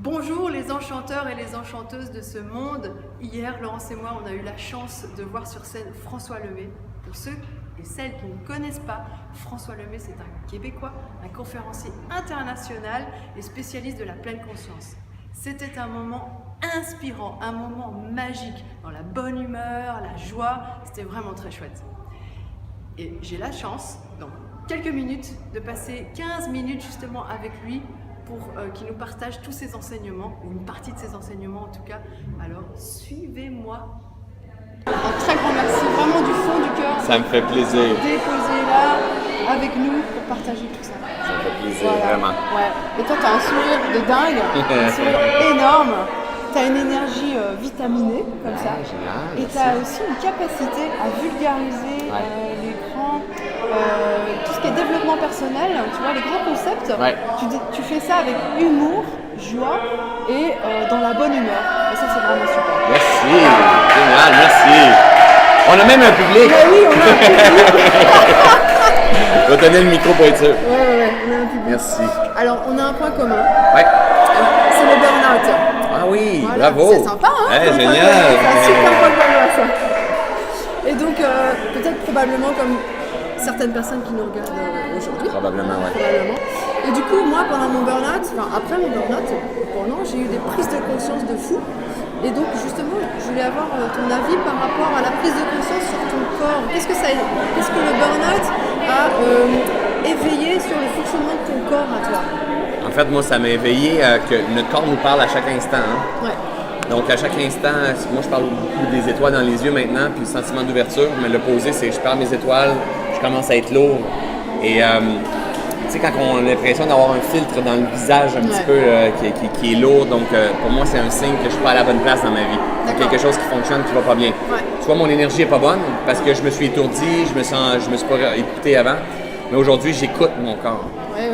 Bonjour les enchanteurs et les enchanteuses de ce monde. Hier, Laurence et moi, on a eu la chance de voir sur scène François Lemay. Pour ceux et celles qui ne connaissent pas, François Lemay, c'est un Québécois, un conférencier international et spécialiste de la pleine conscience. C'était un moment inspirant, un moment magique, dans la bonne humeur, la joie, c'était vraiment très chouette. Et j'ai la chance, dans quelques minutes, de passer 15 minutes justement avec lui pour qu'il nous partage tous ses enseignements, ou une partie de ses enseignements en tout cas. Alors, suivez-moi. Un très grand merci, vraiment du fond du cœur. Ça me fait plaisir. Déposer là, avec nous, pour partager tout ça. Ça me fait plaisir, Voilà. vraiment. Ouais. Et toi, tu as un sourire de dingue, un sourire énorme. Tu as une énergie vitaminée, comme ça. Génial, Et tu as aussi une capacité à vulgariser les grands, tout ce qui est développement personnel, tu vois, les grands concepts. Ouais. Tu fais ça avec humour, joie et dans la bonne humeur. Et ça, c'est vraiment super. Merci, génial, merci. On a même un public. Mais oui, on a un public. Je vais donner le micro pour être sûr. Ouais, on a un public. Merci. Alors, on a un point commun. Ouais. C'est le burn-out. Ah oui, Voilà, bravo. c'est sympa, hein? Ouais, Comme génial. c'est un super point commun, ça. Et donc, peut-être probablement comme certaines personnes qui nous regardent aujourd'hui. Probablement, ouais. Probablement. Et du coup, moi, pendant mon burn-out, enfin après mon burn-out, j'ai eu des prises de conscience de fou. Et donc, justement, je voulais avoir ton avis par rapport à la prise de conscience sur ton corps. Qu'est-ce que le burn-out a éveillé sur le fonctionnement de ton corps à toi? En fait, moi, ça m'a éveillé que notre corps nous parle à chaque instant. Hein. Ouais. Donc, à chaque instant, moi, je parle beaucoup des étoiles dans les yeux maintenant, puis le sentiment d'ouverture. Mais l'opposé, c'est que je perds mes étoiles, je commence à être lourd. Et tu sais, quand on a l'impression d'avoir un filtre dans le visage un petit peu qui est lourd, donc pour moi, c'est un signe que je suis pas à la bonne place dans ma vie. C'est quelque chose qui fonctionne, qui va pas bien. Ouais. Tu vois, mon énergie est pas bonne parce que je me suis étourdi, je me suis pas écouté avant. Mais aujourd'hui, j'écoute mon corps. Ouais.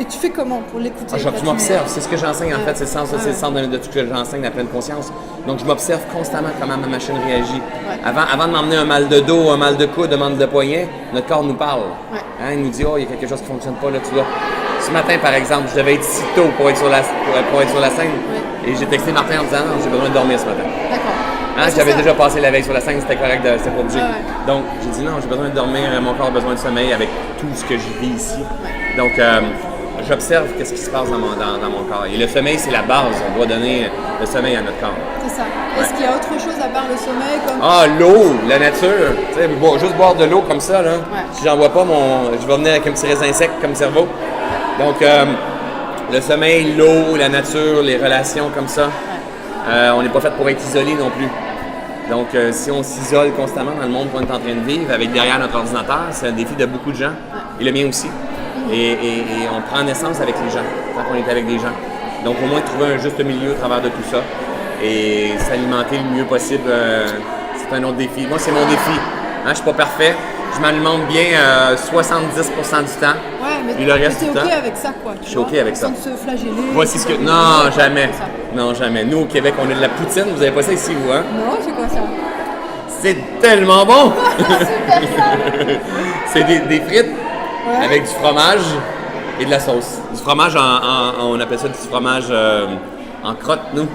Et tu fais comment pour l'écouter? Je m'observe, c'est ce que j'enseigne en fait, c'est le sens de tout ce que j'enseigne, la pleine conscience. Donc je m'observe constamment comment ma machine réagit. Ouais. Avant de m'emmener un mal de dos, un mal de coude, un mal de poignet, notre corps nous parle. Ouais. Hein, il nous dit, oh, il y a quelque chose qui ne fonctionne pas là, tu vois. Ce matin, par exemple, je devais être si tôt pour être sur la scène. Ouais. Et j'ai texté Martin en disant, non, j'ai besoin de dormir ce matin. D'accord. Hein, Ouais, j'avais ça. déjà passé la veille sur la scène, c'était correct, c'était pas obligé. Ouais. Donc j'ai dit, non, j'ai besoin de dormir, mon corps a besoin de sommeil avec tout ce que je vis ici. Ouais. Donc, j'observe qu'est-ce qui se passe dans mon corps. Et le sommeil, c'est la base. On doit donner le sommeil à notre corps. C'est ça. Est-ce qu'il y a autre chose à part le sommeil comme... Ah, l'eau, la nature. Tu sais, juste boire de l'eau comme ça, là. Ouais. Si j'en bois pas, je vais venir avec un petit raisin sec comme cerveau. Donc, le sommeil, l'eau, la nature, les relations comme ça. Ouais. On n'est pas fait pour être isolé non plus. Donc, si on s'isole constamment dans le monde qu'on est en train de vivre, avec derrière notre ordinateur, c'est un défi de beaucoup de gens. Ouais. Et le mien aussi. Et on prend naissance avec les gens, quand on est avec des gens. Donc, au moins, trouver un juste milieu au travers de tout ça et s'alimenter le mieux possible, c'est un autre défi. Moi, c'est mon défi. Hein, je ne suis pas parfait. Je m'alimente bien 70% du temps. Ouais, mais et le reste t'es du OK temps, avec ça, quoi. je suis OK avec ça. Sans se flageller. Voici ce que... Non, jamais. Non, jamais. Nous, au Québec, on a de la poutine. Vous n'avez pas ça ici, vous, hein? Non, c'est quoi ça? C'est tellement bon! Super ça! C'est des frites. Ouais. Avec du fromage et de la sauce. Du fromage on appelle ça du fromage en crotte, nous.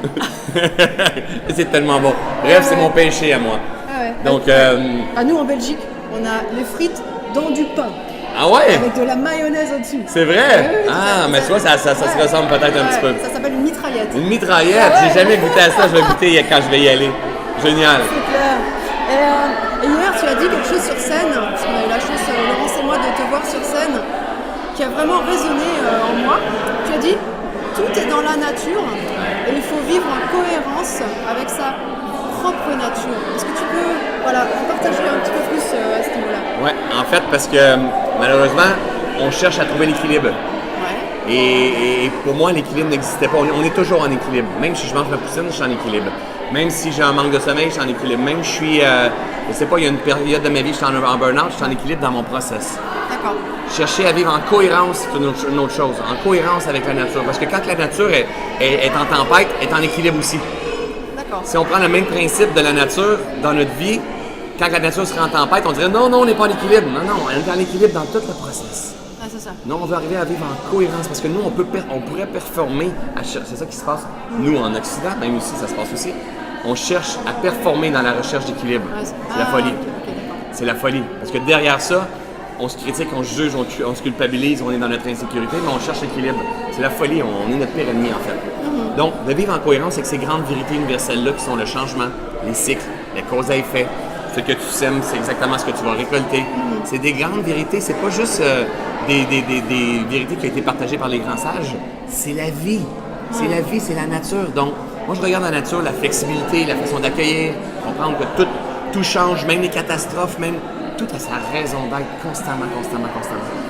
C'est tellement bon. Bref, c'est mon péché à moi. Ah ouais. Donc, à nous, en Belgique, on a les frites dans du pain. ah ouais? Avec de la mayonnaise au-dessus. C'est vrai? Ouais, ah, mais tu vois, ça se ressemble peut-être un petit peu. Ça s'appelle une mitraillette. Une mitraillette? J'ai jamais goûté à ça, je vais goûter quand je vais y aller. Génial. C'est clair. Et hier, tu as dit quelque chose sur scène, parce qu'on a eu la chance, Laurence et moi, de te voir sur scène, qui a vraiment résonné en moi. Tu as dit, tout est dans la nature et il faut vivre en cohérence avec sa propre nature. Est-ce que tu peux en partager un petit peu plus à ce niveau-là? Ouais, en fait, parce que malheureusement, on cherche à trouver l'équilibre. Ouais. Et pour moi, l'équilibre n'existait pas. On est toujours en équilibre. Même si je mange ma poutine, je suis en équilibre. Même si j'ai un manque de sommeil, je suis en équilibre. Même si je suis, je sais pas, il y a une période de ma vie, je suis en burn-out, je suis en équilibre dans mon process. D'accord. Chercher à vivre en cohérence, c'est une autre chose. En cohérence avec la nature. Parce que quand la nature est en tempête, elle est en équilibre aussi. D'accord. Si on prend le même principe de la nature dans notre vie, quand la nature serait en tempête, on dirait non, on n'est pas en équilibre. Non, on est en équilibre dans tout le process. Ah, c'est ça. Non, on veut arriver à vivre en cohérence parce que nous, on pourrait performer. C'est ça qui se passe. Nous, en Occident, même ici, ça se passe aussi. On cherche à performer dans la recherche d'équilibre. Ouais, c'est la folie. Ok, c'est la folie. Parce que derrière ça, on se critique, on se juge, on se culpabilise, on est dans notre insécurité, mais on cherche l'équilibre. C'est la folie, on est notre pire ennemi en fait. Donc, de vivre en cohérence avec ces grandes vérités universelles-là qui sont le changement, les cycles, les causes à effet. Ce que tu sèmes, c'est exactement ce que tu vas récolter. C'est des grandes vérités, c'est pas juste des vérités qui ont été partagées par les grands sages. C'est la vie. C'est la vie, c'est la nature. Donc, moi, je regarde la nature, la flexibilité, la façon d'accueillir, comprendre que tout change, même les catastrophes, même tout a sa raison d'être constamment.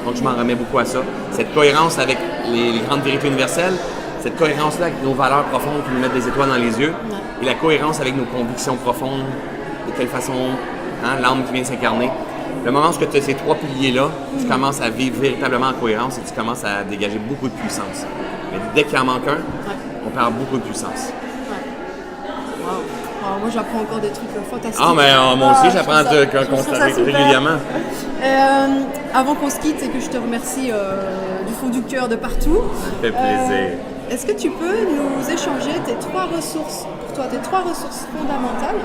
Donc, je m'en remets beaucoup à ça. Cette cohérence avec les grandes vérités universelles, cette cohérence-là avec nos valeurs profondes qui nous mettent des étoiles dans les yeux, et la cohérence avec nos convictions profondes, de quelle façon l'âme qui vient s'incarner. Le moment où tu as ces trois piliers-là, tu commences à vivre véritablement en cohérence et tu commences à dégager beaucoup de puissance. Mais dès qu'il en manque un, on perd beaucoup de puissance. Wow, moi, j'apprends encore des trucs fantastiques. Ah, mais moi aussi, j'apprends régulièrement. Avant qu'on se quitte et que je te remercie du fond du cœur de partout. Ça fait plaisir. Est-ce que tu peux nous échanger tes trois ressources fondamentales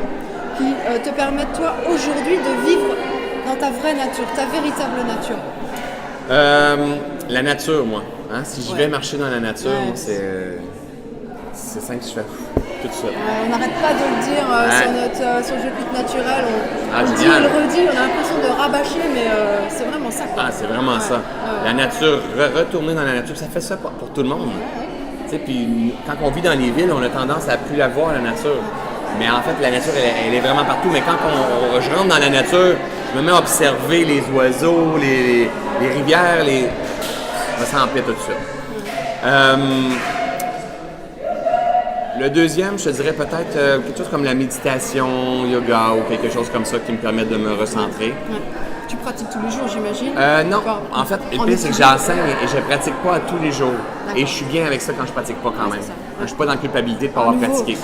qui te permettent, toi, aujourd'hui, de vivre dans ta vraie nature, ta véritable nature? La nature, moi. Si je vais marcher dans la nature, moi, c'est ça que je fais tout ça. On n'arrête pas de le dire sur Jeu Clic Naturel. On le dit, on le redit, on a l'impression de rabâcher, mais c'est vraiment ça. Quoi. C'est vraiment ça. La nature, retourner dans la nature, ça fait ça pour tout le monde. Puis quand on vit dans les villes, on a tendance à plus la voir, la nature. Mais en fait, la nature, elle est vraiment partout. Mais quand je rentre dans la nature, je me mets à observer les oiseaux, les rivières, je me sens en paix tout de suite. Le deuxième, je te dirais peut-être quelque chose comme la méditation, yoga ou quelque chose comme ça qui me permet de me recentrer. Tu pratiques tous les jours, j'imagine? Non. En fait, le pire, c'est que j'enseigne et je ne pratique pas à tous les jours. Et je suis bien avec ça quand je ne pratique pas quand même. Je ne suis pas dans la culpabilité de ne pas avoir pratiqué.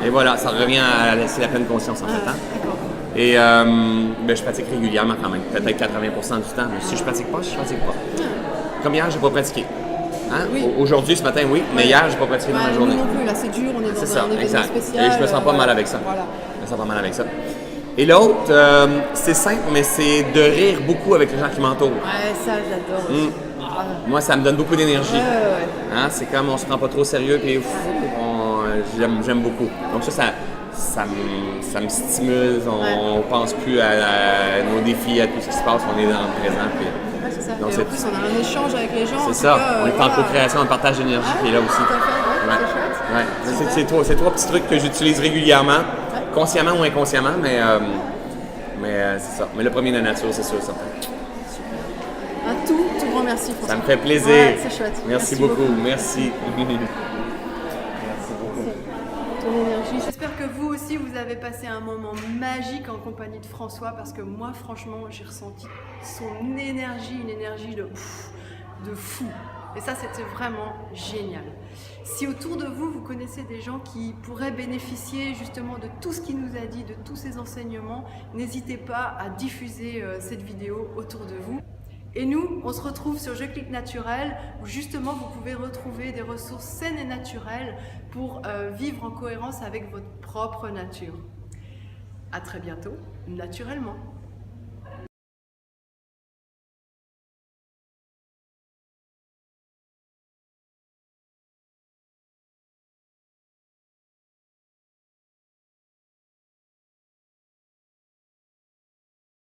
Et voilà, ça revient à laisser la pleine conscience en fait. Et je pratique régulièrement quand même, peut-être 80% du temps. Mais si je ne pratique pas, je ne pratique pas. Comme hier, je n'ai pas pratiqué. Aujourd'hui, ce matin, oui, mais hier, je n'ai pas pratiqué dans la journée. Nous non plus, là, c'est dur, on est dans un événement spécial. Et je me sens pas mal avec ça. Voilà. Je me sens pas mal avec ça. Et l'autre, c'est simple, mais c'est de rire beaucoup avec les gens qui m'entourent. Ouais, ça, j'adore aussi. Moi, ça me donne beaucoup d'énergie. C'est comme on se prend pas trop sérieux, puis j'aime beaucoup. Donc ça me stimule, on pense plus à nos défis, à tout ce qui se passe, on est dans le présent. Puis, c'est ça. Donc, et en plus, on a un échange avec les gens. C'est ça, on est en co-création, un partage d'énergie qui est là aussi. C'est trois petits trucs que j'utilise régulièrement, consciemment ou inconsciemment, mais c'est ça. Mais le premier, la nature, c'est sûr, certain. Un tout grand merci, François. Ça me fait plaisir. C'est chouette. Merci beaucoup. Merci. J'espère que vous aussi, vous avez passé un moment magique en compagnie de François, parce que moi, franchement, j'ai ressenti son énergie, une énergie de fou. Et ça, c'était vraiment génial. Si autour de vous, vous connaissez des gens qui pourraient bénéficier justement de tout ce qu'il nous a dit, de tous ces enseignements, n'hésitez pas à diffuser cette vidéo autour de vous. Et nous, on se retrouve sur Je Clic Naturel, où justement vous pouvez retrouver des ressources saines et naturelles pour vivre en cohérence avec votre propre nature. À très bientôt, naturellement.